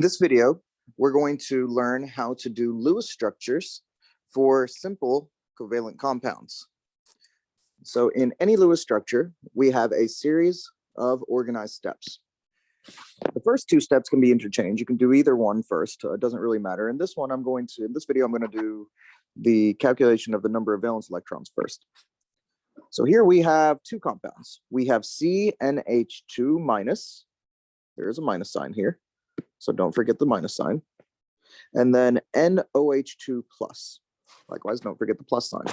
This video, we're going to learn how to do Lewis structures for simple covalent compounds. So in any Lewis structure, we have a series of organized steps. The first two steps can be interchanged. You can do either one first. It doesn't really matter. In this video, I'm going to do the calculation of the number of valence electrons first. So here we have two compounds. We have CnH2 minus. There is a minus sign here, so don't forget the minus sign. And then NOH2 plus. Likewise, don't forget the plus sign.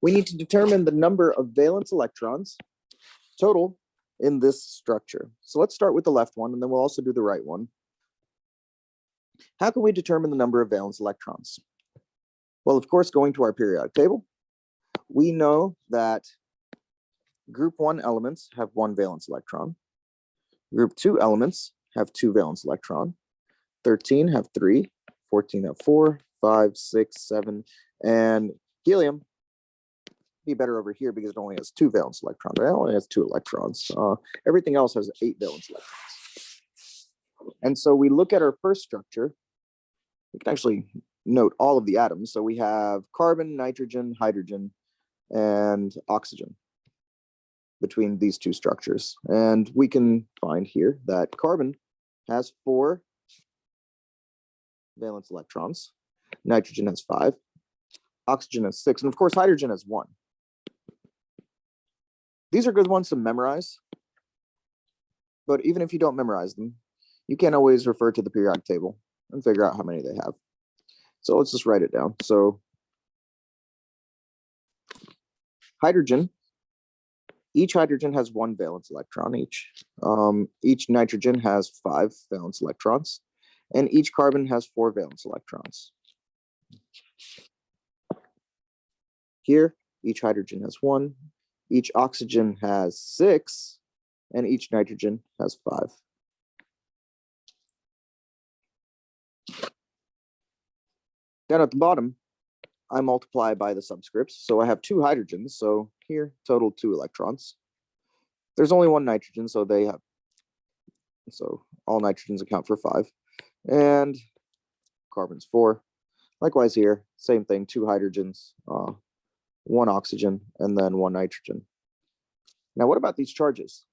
We need to determine the number of valence electrons total in this structure. So let's start with the left one, and then we'll also do the right one. How can we determine the number of valence electrons? Well, of course, going to our periodic table, we know that group 1 elements have 1 valence electron. Group 2 elements have 2 valence electron. 13 have 3, 14 have 4, 5, 6, 7, and helium be better over here because it only has 2 valence electrons. It only has 2 electrons. Everything else has 8 valence electrons. And so we look at our first structure. We can actually note all of the atoms. So we have carbon, nitrogen, hydrogen, and oxygen between these two structures. And we can find here that carbon has 4 valence electrons. Nitrogen has 5. Oxygen has 6. And of course, hydrogen has 1. These are good ones to memorize. But even if you don't memorize them, you can always refer to the periodic table and figure out how many they have. So let's just write it down. So hydrogen, each hydrogen has 1 valence electron each. Each nitrogen has 5 valence electrons, and each carbon has 4 valence electrons. Here, each hydrogen has 1, each oxygen has 6, and each nitrogen has 5. Down at the bottom, I multiply by the subscripts. So I have 2 hydrogens. So here, total 2 electrons. There's only 1 nitrogen, so all nitrogens account for 5. And carbon's 4. Likewise here, same thing, 2 hydrogens, 1 oxygen, and then 1 nitrogen. Now, what about these charges?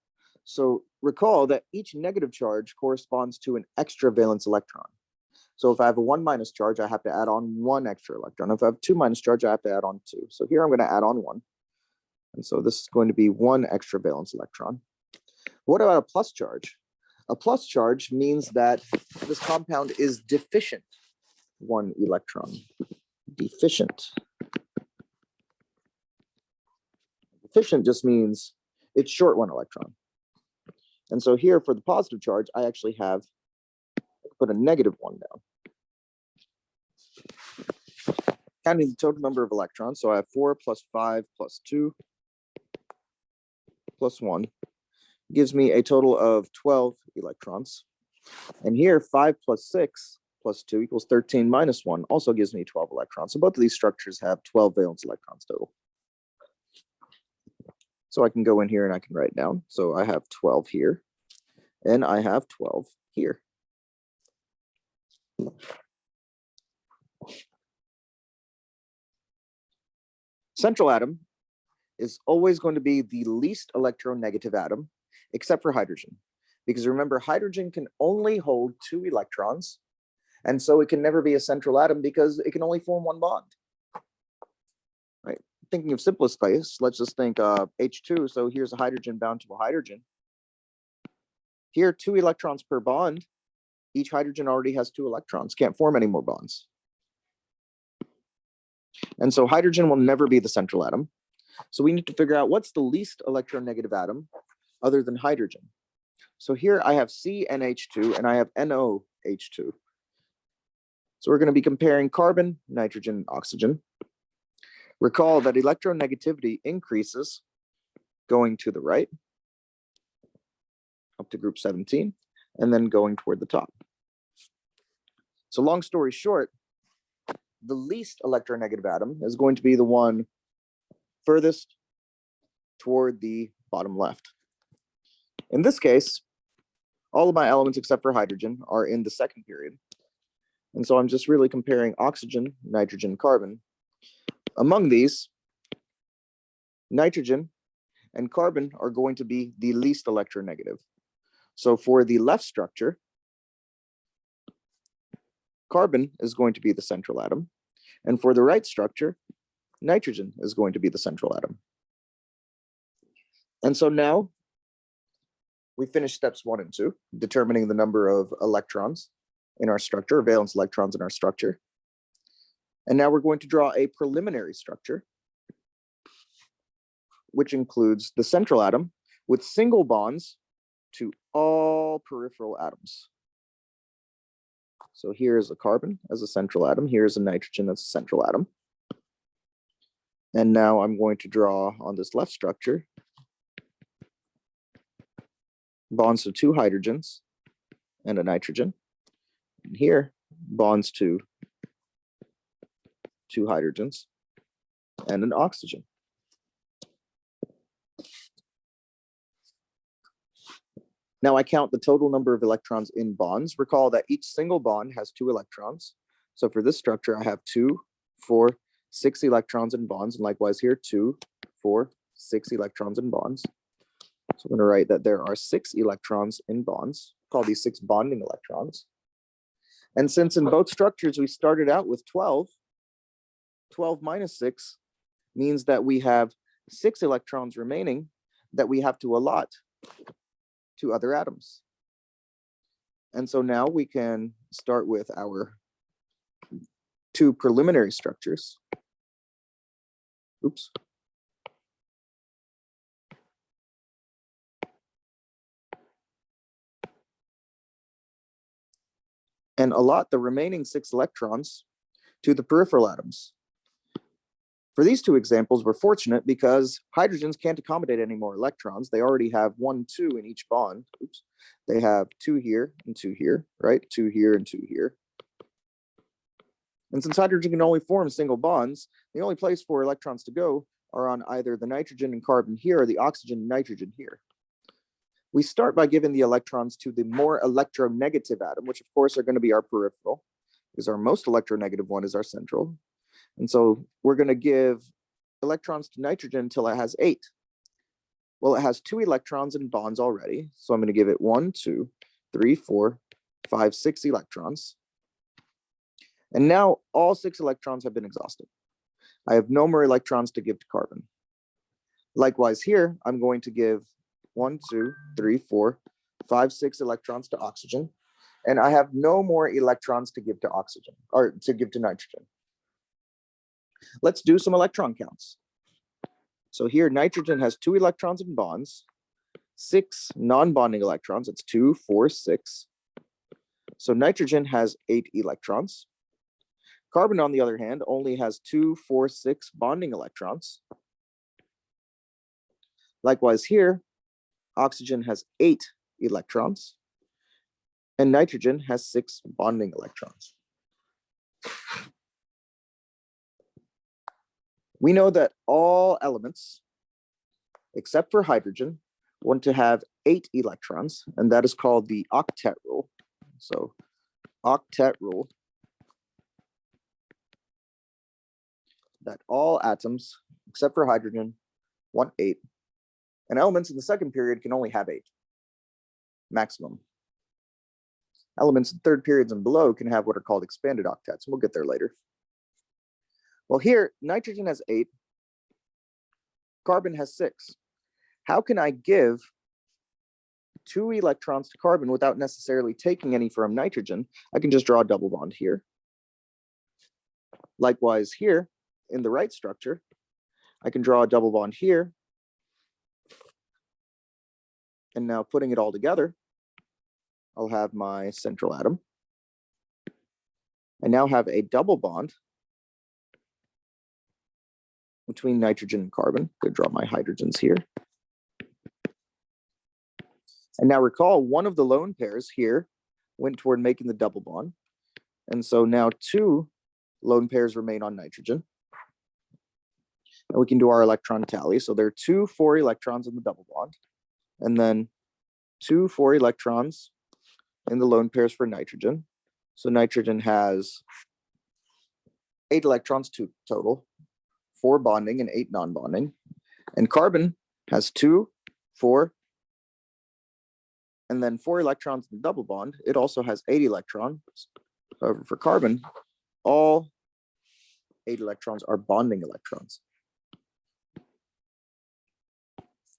So recall that each negative charge corresponds to an extra valence electron. So if I have a 1 minus charge, I have to add on 1 extra electron. If I have 2 minus charge, I have to add on 2. So here I'm going to add on 1. And so this is going to be 1 extra valence electron. What about a plus charge? A plus charge means that this compound is deficient 1 electron. Deficient. Deficient just means it's short 1 electron. And so here for the positive charge, I actually have put a negative 1 down. Counting the total number of electrons, so I have 4 plus 5 plus 2 plus 1 gives me a total of 12 electrons. And here 5 plus 6 plus 2 equals 13 minus 1 also gives me 12 electrons. So both of these structures have 12 valence electrons total. So I can go in here and I can write down. So I have 12 here, and I have 12 here. Central atom is always going to be the least electronegative atom, except for hydrogen. Because remember, hydrogen can only hold 2 electrons, and so it can never be a central atom because it can only form 1 bond. Right? Thinking of simplest case, let's just think H2. So here's a hydrogen bound to a hydrogen. Here, 2 electrons per bond. Each hydrogen already has 2 electrons, can't form any more bonds. And so hydrogen will never be the central atom. So we need to figure out what's the least electronegative atom other than hydrogen. So here I have CnH2 and I have NOH2. So we're going to be comparing carbon, nitrogen, and oxygen. Recall that electronegativity increases going to the right up to group 17 and then going toward the top. So long story short, the least electronegative atom is going to be the one furthest toward the bottom left. In this case, all of my elements except for hydrogen are in the second period. And so I'm just really comparing oxygen, nitrogen, carbon. Among these, nitrogen and carbon are going to be the least electronegative. So for the left structure, carbon is going to be the central atom. And for the right structure, nitrogen is going to be the central atom. And so now we finish steps 1 and 2, determining the number of electrons in our structure, valence electrons in our structure. And now we're going to draw a preliminary structure, which includes the central atom with single bonds to all peripheral atoms. So here is a carbon as a central atom. Here's a nitrogen as a central atom. And now I'm going to draw on this left structure bonds to 2 hydrogens and a nitrogen. And here, bonds to 2 hydrogens and an oxygen. Now I count the total number of electrons in bonds. Recall that each single bond has 2 electrons. So for this structure, I have 2, 4, 6 electrons in bonds, and likewise here, 2, 4, 6 electrons in bonds. So I'm going to write that there are 6 electrons in bonds. Call these 6 bonding electrons. And since in both structures we started out with 12, 12 minus 6 means that we have 6 electrons remaining that we have to allot to other atoms. And so now we can start with our 2 preliminary structures. Oops. And allot the remaining 6 electrons to the peripheral atoms. For these 2 examples, we're fortunate because hydrogens can't accommodate any more electrons. They already have 1, 2 in each bond. Oops. They have 2 here and 2 here, right? 2 here and 2 here. And since hydrogen can only form single bonds, the only place for electrons to go are on either the nitrogen and carbon here or the oxygen and nitrogen here. We start by giving the electrons to the more electronegative atom, which of course are going to be our peripheral, because our most electronegative one is our central. And so we're going to give electrons to nitrogen until it has 8. Well, it has 2 electrons in bonds already. So I'm going to give it 1, 2, 3, 4, 5, 6 electrons. And now all 6 electrons have been exhausted. I have no more electrons to give to carbon. Likewise here, I'm going to give 1, 2, 3, 4, 5, 6 electrons to oxygen. And I have no more electrons to give to oxygen, or to give to nitrogen. Let's do some electron counts. So here, nitrogen has 2 electrons in bonds, 6 non-bonding electrons. It's 2, 4, 6. So nitrogen has 8 electrons. Carbon, on the other hand, only has 2, 4, 6 bonding electrons. Likewise here, oxygen has 8 electrons, and nitrogen has 6 bonding electrons. We know that all elements, except for hydrogen, want to have 8 electrons, and that is called the octet rule. So, octet rule, that all atoms, except for hydrogen, want 8. And elements in the second period can only have 8, maximum. Elements in third periods and below can have what are called expanded octets, and we'll get there later. Well, here, nitrogen has 8, carbon has 6. How can I give 2 electrons to carbon without necessarily taking any from nitrogen? I can just draw a double bond here. Likewise here, in the right structure, I can draw a double bond here. And now putting it all together, I'll have my central atom. I now have a double bond between nitrogen and carbon. I'm going to draw my hydrogens here. And now recall, one of the lone pairs here went toward making the double bond. And so now 2 lone pairs remain on nitrogen. And we can do our electron tally. So there are 2 4 electrons in the double bond, and then 2 4 electrons in the lone pairs for nitrogen. So nitrogen has 8 electrons total, 4 bonding and 8 non-bonding. And carbon has 2, 4, and then 4 electrons in double bond. It also has 8 electrons. However, for carbon, all 8 electrons are bonding electrons.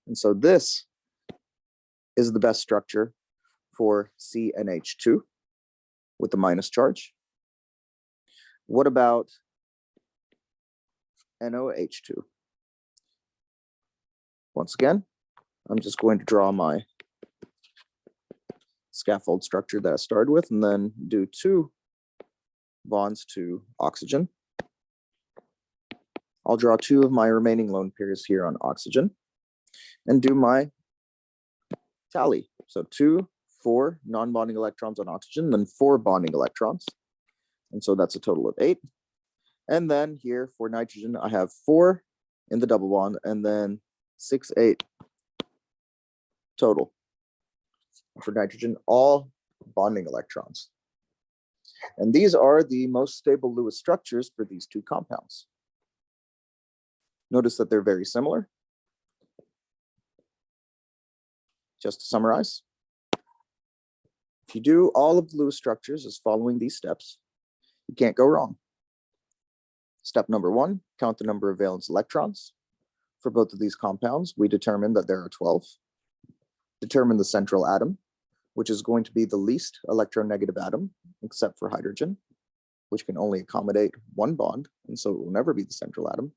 And so this is the best structure for CnH2 with the minus charge. What about NOH2? Once again, I'm just going to draw my scaffold structure that I started with and then do 2 bonds to oxygen. I'll draw 2 of my remaining lone pairs here on oxygen and do my tally. So 2, 4 non-bonding electrons on oxygen, then 4 bonding electrons. And so that's a total of 8. And then here for nitrogen, I have 4 in the double bond and then 6, 8 total. For nitrogen, all bonding electrons. And these are the most stable Lewis structures for these 2 compounds. Notice that they're very similar. Just to summarize, if you do all of the Lewis structures as following these steps, you can't go wrong. Step number 1, count the number of valence electrons. For both of these compounds, we determined that there are 12. Determine the central atom, which is going to be the least electronegative atom, except for hydrogen, which can only accommodate 1 bond, and so it will never be the central atom.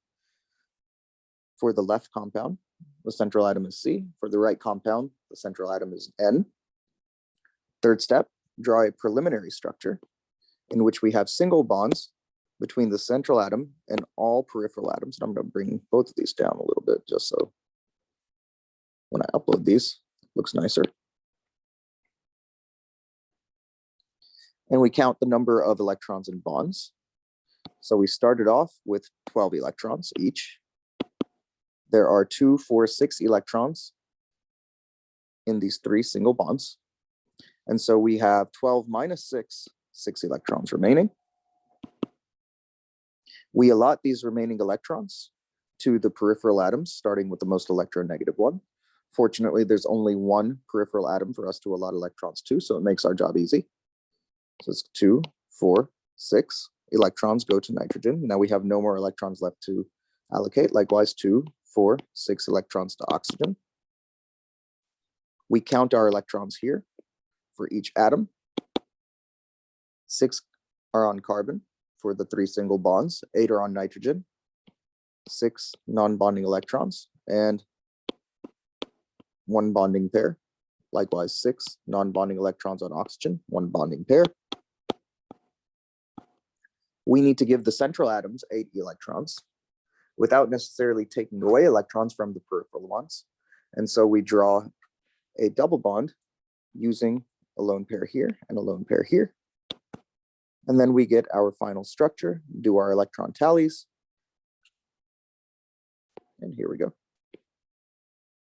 For the left compound, the central atom is C. For the right compound, the central atom is N. Third step, draw a preliminary structure in which we have single bonds between the central atom and all peripheral atoms. And I'm going to bring both of these down a little bit just so when I upload these, it looks nicer. And we count the number of electrons in bonds. So we started off with 12 electrons each. There are 2, 4, 6 electrons in these 3 single bonds. And so we have 12 minus 6, 6 electrons remaining. We allot these remaining electrons to the peripheral atoms, starting with the most electronegative one. Fortunately, there's only 1 peripheral atom for us to allot electrons to, so it makes our job easy. So it's 2, 4, 6 electrons go to nitrogen. Now we have no more electrons left to allocate. Likewise, 2, 4, 6 electrons to oxygen. We count our electrons here for each atom. 6 are on carbon for the 3 single bonds, 8 are on nitrogen, 6 non-bonding electrons, and 1 bonding pair. Likewise, 6 non-bonding electrons on oxygen, 1 bonding pair. We need to give the central atoms 8 electrons without necessarily taking away electrons from the peripheral ones. And so we draw a double bond using a lone pair here and a lone pair here. And then we get our final structure, do our electron tallies. And here we go.